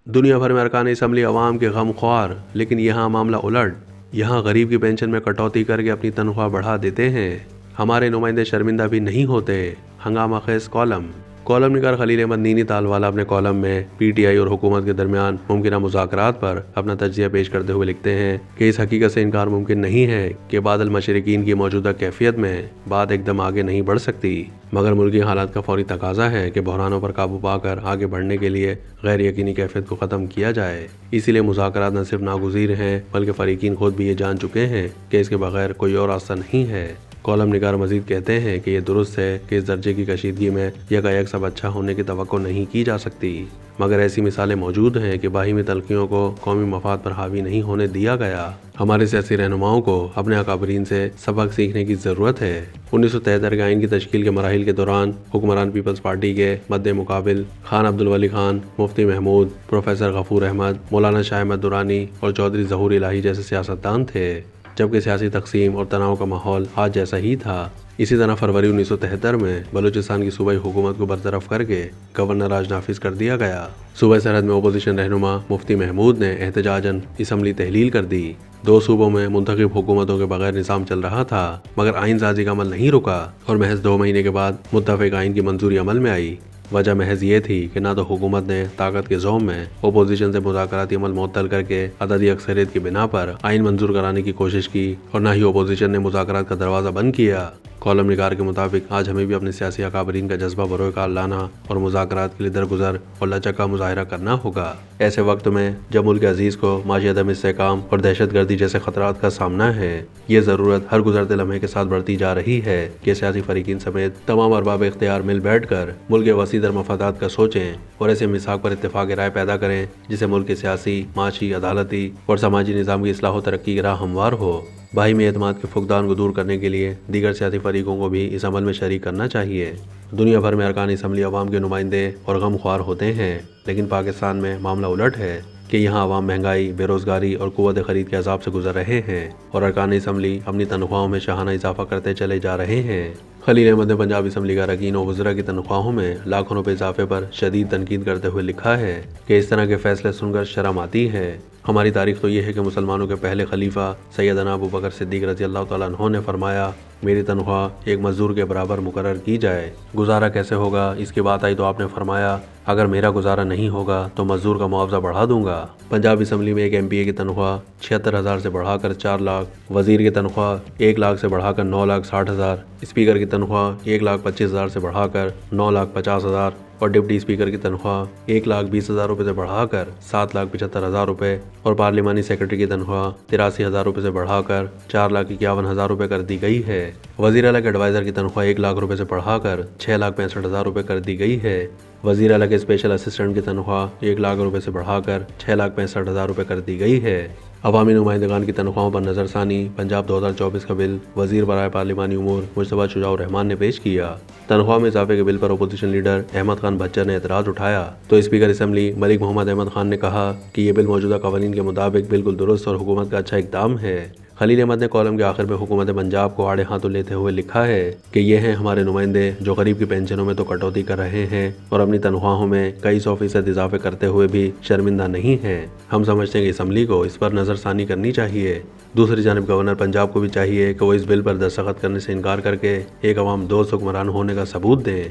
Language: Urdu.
دنیا بھر میں ارکان اسمبلی عوام کے غم خوار، لیکن یہاں معاملہ الٹ۔ یہاں غریب کی پینشن میں کٹوتی کر کے اپنی تنخواہ بڑھا دیتے ہیں۔ ہمارے نمائندے شرمندہ بھی نہیں ہوتے۔ ہنگامہ خیز کالم نگار خلیل احمد نینی تال والا اپنے کالم میں پی ٹی آئی اور حکومت کے درمیان ممکنہ مذاکرات پر اپنا تجزیہ پیش کرتے ہوئے لکھتے ہیں کہ اس حقیقت سے انکار ممکن نہیں ہے کہ بعد المشرقین کی موجودہ کیفیت میں بات ایک دم آگے نہیں بڑھ سکتی، مگر ملکی حالات کا فوری تقاضا ہے کہ بحرانوں پر قابو پا کر آگے بڑھنے کے لیے غیر یقینی کیفیت کو ختم کیا جائے۔ اسی لیے مذاکرات نہ صرف ناگزیر ہیں بلکہ فریقین خود بھی یہ جان چکے ہیں کہ اس کے بغیر کوئی اور راستہ نہیں ہے۔ کالم نگار مزید کہتے ہیں کہ یہ درست ہے کہ اس درجے کی کشیدگی میں یکایک سب اچھا ہونے کی توقع نہیں کی جا سکتی، مگر ایسی مثالیں موجود ہیں کہ باہمی تلخیوں کو قومی مفاد پر حاوی نہیں ہونے دیا گیا۔ ہمارے سیاسی رہنماؤں کو اپنے اکابرین سے سبق سیکھنے کی ضرورت ہے۔ 1973 کے آئین کی تشکیل کے مراحل کے دوران حکمران پیپلز پارٹی کے مد مقابل خان عبدالولی خان، مفتی محمود، پروفیسر غفور احمد، مولانا شاہ احمد درانی اور چودھری ظہور الہی جیسے سیاستدان تھے، جبکہ سیاسی تقسیم اور تناؤ کا ماحول آج جیسا ہی تھا۔ اسی طرح فروری 1973 میں بلوچستان کی صوبائی حکومت کو برطرف کر کے گورنر راج نافذ کر دیا گیا۔ صوبہ سرحد میں اپوزیشن رہنما مفتی محمود نے احتجاجاً اسمبلی تحلیل کر دی۔ دو صوبوں میں منتخب حکومتوں کے بغیر نظام چل رہا تھا، مگر آئین سازی کا عمل نہیں رکا اور محض 2 مہینے کے بعد متفق آئین کی منظوری عمل میں آئی۔ وجہ محض یہ تھی کہ نہ تو حکومت نے طاقت کے زوم میں اپوزیشن سے مذاکراتی عمل معطل کر کے عددی اکثریت کی بنا پر آئین منظور کرانے کی کوشش کی، اور نہ ہی اپوزیشن نے مذاکرات کا دروازہ بند کیا۔ کالم نگار کے مطابق آج ہمیں بھی اپنے سیاسی اکابرین کا جذبہ بروئے کار لانا اور مذاکرات کے لیے درگزر اور لچک کا مظاہرہ کرنا ہوگا۔ ایسے وقت میں جب ملک عزیز کو معاشی عدم استحکام اور دہشت گردی جیسے خطرات کا سامنا ہے، یہ ضرورت ہر گزرتے لمحے کے ساتھ بڑھتی جا رہی ہے کہ سیاسی فریقین سمیت تمام ارباب اختیار مل بیٹھ کر ملک کے وسیع در مفادات کا سوچیں اور ایسے مساق پر اتفاق رائے پیدا کریں جسے ملک کے سیاسی، معاشی، عدالتی اور سماجی نظام کی اصلاح و ترقی کی راہ ہموار ہو۔ باہمی اعتماد کے فقدان کو دور کرنے کے لیے دیگر سیاسی فریقوں کو بھی اس عمل میں شریک کرنا چاہیے۔ دنیا بھر میں ارکان اسمبلی عوام کے نمائندے اور غم خوار ہوتے ہیں، لیکن پاکستان میں معاملہ الٹ ہے کہ یہاں عوام مہنگائی، بے روزگاری اور قوت خرید کے عذاب سے گزر رہے ہیں اور ارکان اسمبلی اپنی تنخواہوں میں شاہانہ اضافہ کرتے چلے جا رہے ہیں۔ خلیل احمد نے پنجاب اسمبلی کا اراکین و وزراء کی تنخواہوں میں لاکھوں روپے اضافے پر شدید تنقید کرتے ہوئے لکھا ہے کہ اس طرح کے فیصلے سن کر شرم آتی ہے۔ ہماری تاریخ تو یہ ہے کہ مسلمانوں کے پہلے خلیفہ سیدنا ابوبکر صدیق رضی اللہ تعالیٰ عنہ نے فرمایا، میری تنخواہ ایک مزدور کے برابر مقرر کی جائے۔ گزارا کیسے ہوگا اس کی بات آئی تو آپ نے فرمایا، اگر میرا گزارا نہیں ہوگا تو مزدور کا معاوضہ بڑھا دوں گا۔ پنجاب اسمبلی میں ایک ایم پی اے کی تنخواہ 76,000 سے بڑھا کر 4 لاکھ، وزیر کی تنخواہ 1 لاکھ سے بڑھا کر 9,60,000، اسپیکر کی تنخواہ 1,25,000 سے بڑھا کر 9,50,000 اور ڈپٹی اسپیکر کی تنخواہ 1,20,000 روپے سے بڑھا کر 7,75,000 روپے اور پارلیمانی سیکرٹری کی تنخواہ 83,000 روپے سے بڑھا کر 4,51,000 روپے کر دی گئی ہے۔ وزیر اعلیٰ کے ایڈوائزر کی تنخواہ 1 لاکھ روپے سے بڑھا کر 6,65,000 روپے کر دی گئی ہے۔ وزیر اعلیٰ کے اسپیشل اسسٹنٹ کی تنخواہ 1 لاکھ روپے سے بڑھا کر 6,65,000 روپے کر دی گئی ہے۔ عوامی نمائندگان کی تنخواہوں پر نظر ثانی پنجاب 2024 کا بل وزیر برائے پارلیمانی امور مجتبیٰ شجاع الرحمان نے پیش کیا۔ تنخواہ میں اضافے کے بل پر اپوزیشن لیڈر احمد خان بھچر نے اعتراض اٹھایا تو اسپیکر اسمبلی ملک محمد احمد خان نے کہا کہ یہ بل موجودہ قوانین کے مطابق بالکل درست اور حکومت کا اچھا اقدام ہے۔ خلیل احمد نے کالم کے آخر میں حکومت پنجاب کو آڑے ہاتھوں لیتے ہوئے لکھا ہے کہ یہ ہیں ہمارے نمائندے جو غریب کی پینشنوں میں تو کٹوتی کر رہے ہیں اور اپنی تنخواہوں میں کئی 100% اضافے کرتے ہوئے بھی شرمندہ نہیں ہیں۔ ہم سمجھتے ہیں کہ اسمبلی کو اس پر نظر ثانی کرنی چاہیے۔ دوسری جانب گورنر پنجاب کو بھی چاہیے کہ وہ اس بل پر دستخط کرنے سے انکار کر کے ایک عوام دوست حکمران ہونے کا ثبوت دیں۔